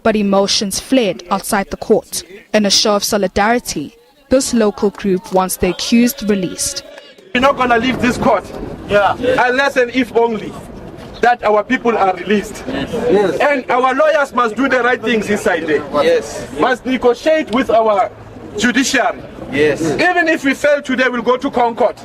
but emotions flared outside the court. In a show of solidarity, this local group wants the accused released. We're not going to leave this court unless and if only that our people are released. Yes. And our lawyers must do the right things inside there. Yes. Must negotiate with our judiciary. Yes. Even if we fail today, we'll go to Concord.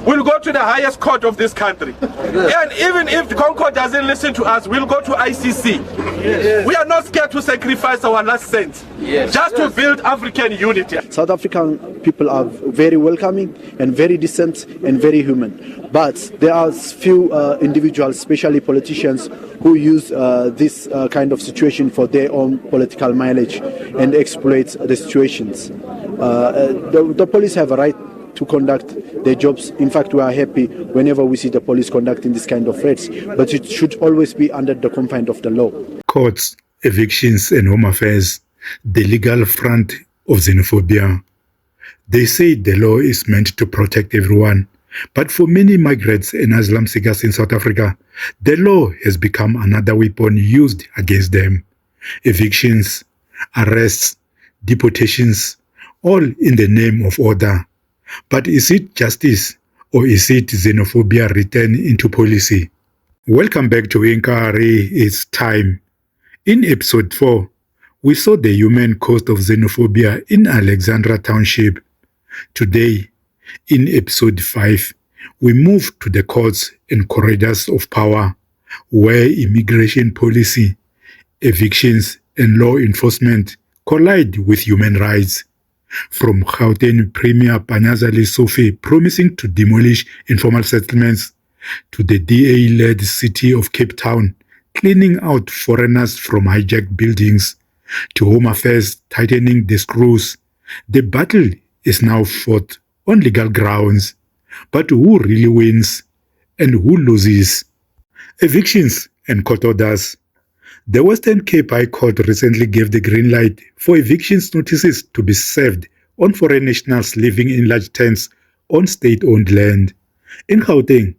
We'll go to the highest court of this country. Yes. And even if Concord doesn't listen to us, we'll go to ICC. Yes. We are not scared to sacrifice our last cent just to build African unity. South African people are very welcoming and very decent and very human. But there are few individuals, especially politicians, who use this kind of situation for their own political mileage and exploit the situations. The police have a right to conduct their jobs. In fact, we are happy whenever we see the police conducting this kind of raids, but it should always be under the confines of the law. Courts, evictions and home affairs, the legal front of xenophobia. They say the law is meant to protect everyone, but for many migrants and asylum seekers in South Africa, the law has become another weapon used against them. Evictions, arrests, deportations, all in the name of order. But is it justice or is it xenophobia written into policy? Welcome back to Inquiry It's Time. In episode 4, we saw the human cost of xenophobia in Alexandra Township. Today, in episode 5, we move to the courts and corridors of power, where immigration policy, evictions, and law enforcement collide with human rights. From Gauteng Premier Panyaza Lesufi promising to demolish informal settlements, to the DA-led city of Cape Town cleaning out foreigners from hijacked buildings, to Home Affairs tightening the screws, the battle is now fought on legal grounds. But who really wins and who loses? Evictions and court orders. The Western Cape High Court recently gave the green light for evictions notices to be served on foreign nationals living in large tents on state-owned land. In Gauteng,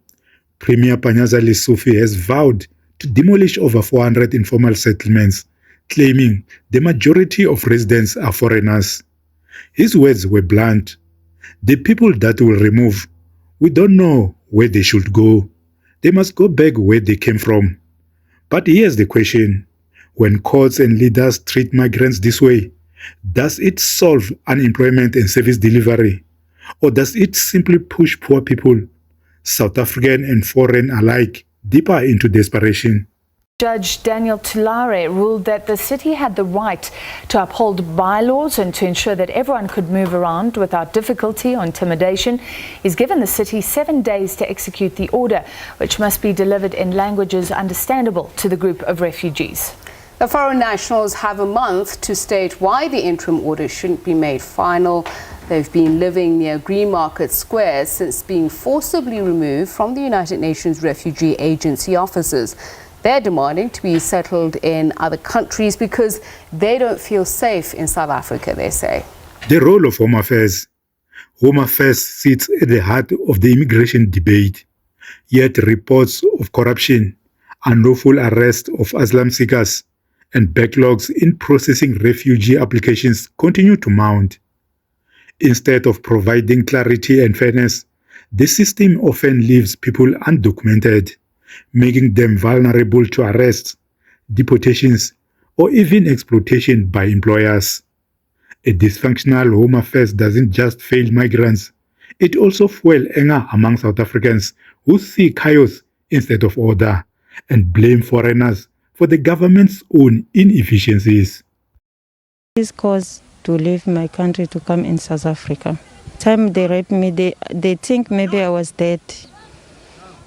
Premier Panyaza Lesufi has vowed to demolish over 400 informal settlements, claiming the majority of residents are foreigners. His words were blunt. The people that will remove, we don't know where they should go. They must go back where they came from. But here's the question. When courts and leaders treat migrants this way, does it solve unemployment and service delivery? Or does it simply push poor people, South African and foreign alike, deeper into desperation? Judge Daniel Tulare ruled that the city had the right to uphold bylaws and to ensure that everyone could move around without difficulty or intimidation. He's given the city 7 days to execute the order, which must be delivered in languages understandable to the group of refugees. The foreign nationals have a month to state why the interim order shouldn't be made final. They've been living near Green Market Square since being forcibly removed from the United Nations Refugee Agency offices. They're demanding to be settled in other countries because they don't feel safe in South Africa, they say. The role of Home Affairs. Home Affairs sits at the heart of the immigration debate. Yet reports of corruption, unlawful arrest of asylum seekers, and backlogs in processing refugee applications continue to mount. Instead of providing clarity and fairness, the system often leaves people undocumented, making them vulnerable to arrests, deportations, or even exploitation by employers. A dysfunctional Home Affairs doesn't just fail migrants, it also fuels anger among South Africans who see chaos instead of order and blame foreigners for the government's own inefficiencies. This cause to leave my country to come in South Africa. Time they raped me, they think maybe I was dead.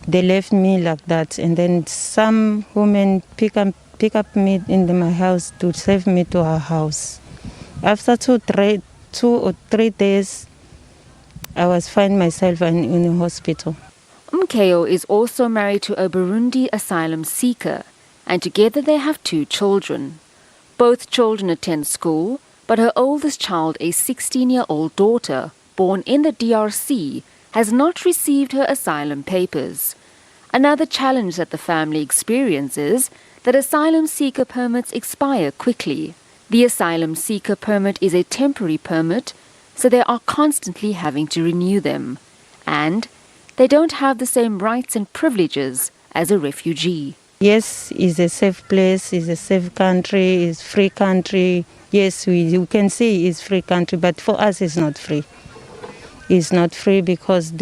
They left me like that, and then some women pick up me in my house to save me to her house. After two or three days, I was find myself in a hospital. Mkeo is also married to a Burundi asylum seeker, and together they have 2 children. Both children attend school, but her oldest child, a 16-year-old daughter, born in the DRC, has not received her asylum papers. Another challenge that the family experiences, that asylum seeker permits expire quickly. The asylum seeker permit is a temporary permit, so they are constantly having to renew them. And they don't have the same rights and privileges as a refugee. Yes, it's a safe place, it's a safe country, it's free country. Yes, you can say it's free country, but for us it's not free. It's not free because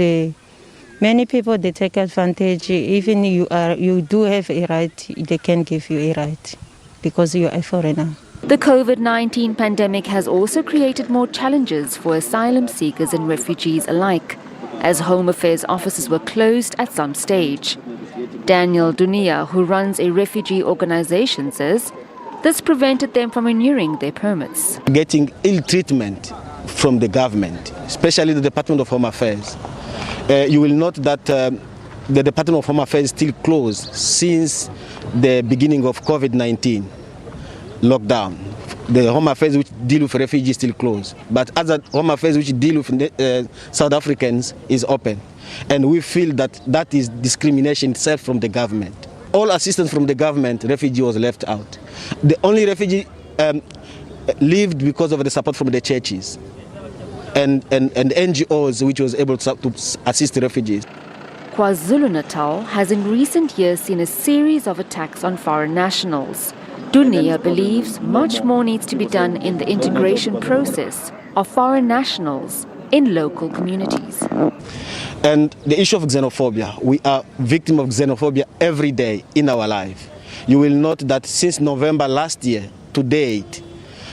many people, they take advantage. Even you do have a right, they can give you a right because you are a foreigner. The COVID-19 pandemic has also created more challenges for asylum seekers and refugees alike, as Home Affairs offices were closed at some stage. Daniel Dunia, who runs a refugee organization, says this prevented them from renewing their permits. Getting ill treatment from the government, especially the Department of Home Affairs. You will note that the Department of Home Affairs is still closed since the beginning of COVID-19 lockdown. The Home Affairs which deal with refugees is still closed, but other Home Affairs which deal with South Africans is open. And we feel that is discrimination itself from the government. All assistance from the government, refugee was left out. The only refugee lived because of the support from the churches and NGOs which was able to assist refugees. KwaZulu-Natal has in recent years seen a series of attacks on foreign nationals. Dunia believes much more needs to be done in the integration process of foreign nationals in local communities. And the issue of xenophobia, we are victims of xenophobia every day in our life. You will note that since November last year to date,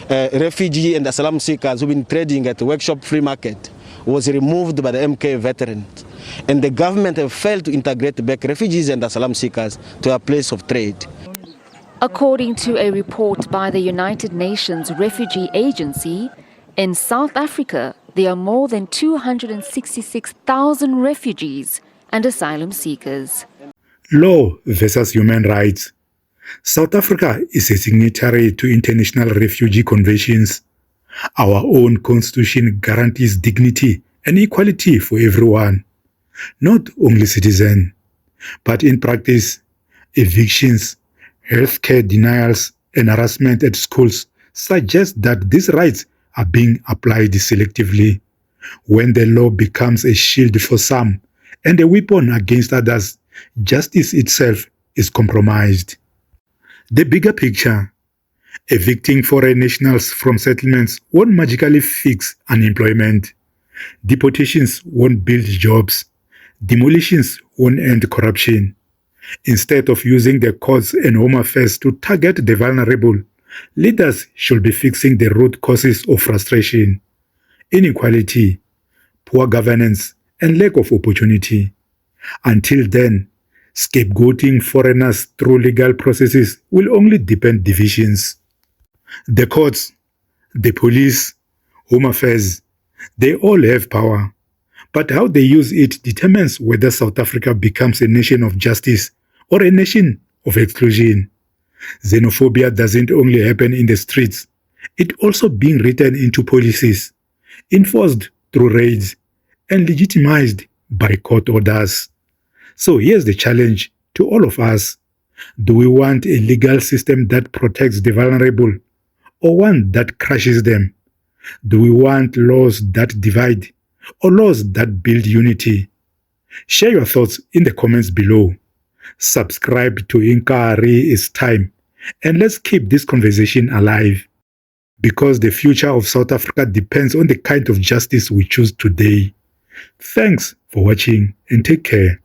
refugee and asylum seekers who've been trading at the workshop free market was removed by the MK veterans. And the government have failed to integrate back refugees and asylum seekers to a place of trade. According to a report by the United Nations Refugee Agency, in South Africa, there are more than 266,000 refugees and asylum seekers. Law versus human rights. South Africa is a signatory to international refugee conventions. Our own constitution guarantees dignity and equality for everyone, not only citizens. But in practice, evictions, healthcare denials, and harassment at schools suggest that these rights are being applied selectively. When the law becomes a shield for some and a weapon against others, justice itself is compromised. The bigger picture: evicting foreign nationals from settlements won't magically fix unemployment. Deportations won't build jobs. Demolitions won't end corruption. Instead of using the courts and Home Affairs to target the vulnerable, leaders should be fixing the root causes of frustration: inequality, poor governance, and lack of opportunity. Until then, scapegoating foreigners through legal processes will only deepen divisions. The courts, the police, Home Affairs, they all have power. But how they use it determines whether South Africa becomes a nation of justice or a nation of exclusion. Xenophobia doesn't only happen in the streets. It's also being written into policies, enforced through raids, and legitimized by court orders. So here's the challenge to all of us. Do we want a legal system that protects the vulnerable, or one that crushes them? Do we want laws that divide, or laws that build unity? Share your thoughts in the comments below. Subscribe to Inkari It's Time, and let's keep this conversation alive. Because the future of South Africa depends on the kind of justice we choose today. Thanks for watching and take care.